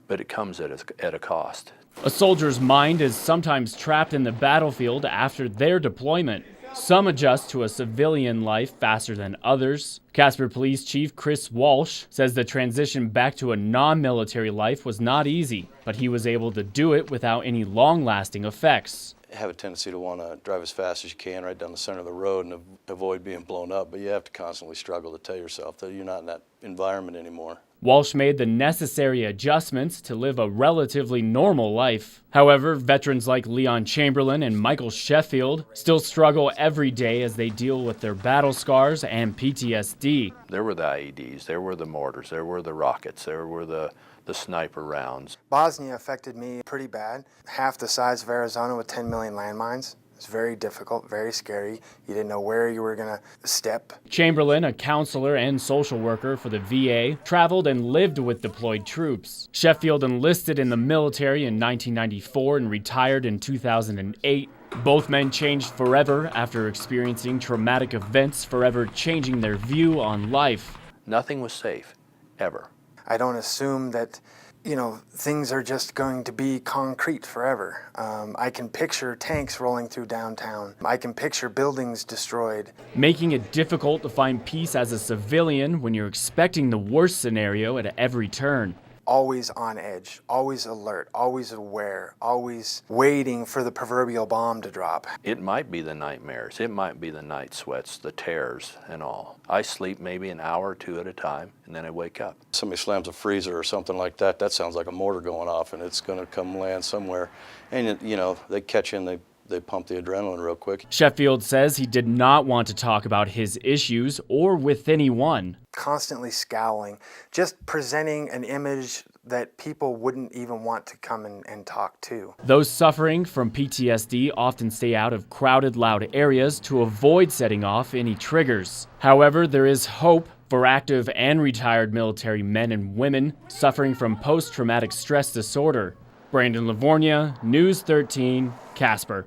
but it comes at a cost. A soldier's mind is sometimes trapped in the battlefield after their deployment. Some adjust to a civilian life faster than others. Casper Police Chief Chris Walsh says the transition back to a non-military life was not easy, but he was able to do it without any long-lasting effects. Have a tendency to want to drive as fast as you can right down the center of the road and avoid being blown up, but you have to constantly struggle to tell yourself that you're not in that environment anymore. Walsh made the necessary adjustments to live a relatively normal life. However, veterans like Leon Chamberlain and Michael Sheffield still struggle every day as they deal with their battle scars and PTSD. There were the IEDs, there were the mortars, there were the rockets, there were the sniper rounds. Bosnia affected me pretty bad. Half the size of Arizona with 10 million landmines. It's very difficult, very scary. You didn't know where you were going to step. Chamberlain, a counselor and social worker for the VA, traveled and lived with deployed troops. Sheffield enlisted in the military in 1994 and retired in 2008. Both men changed forever after experiencing traumatic events, forever changing their view on life. Nothing was safe, ever. I don't assume that, things are just going to be concrete forever. I can picture tanks rolling through downtown. I can picture buildings destroyed. Making it difficult to find peace as a civilian when you're expecting the worst scenario at every turn. Always on edge, always alert, always aware, always waiting for the proverbial bomb to drop. It might be the nightmares, it might be the night sweats, the terrors and all. I sleep maybe an hour or two at a time and then I wake up. Somebody slams a freezer or something like that, that sounds like a mortar going off and it's going to come land somewhere. And, they catch you and they pump the adrenaline real quick. Sheffield says he did not want to talk about his issues or with anyone. Constantly scowling, just presenting an image that people wouldn't even want to come and talk to. Those suffering from PTSD often stay out of crowded, loud areas to avoid setting off any triggers. However, there is hope for active and retired military men and women suffering from post-traumatic stress disorder. Brandon Livornia, News 13, Casper.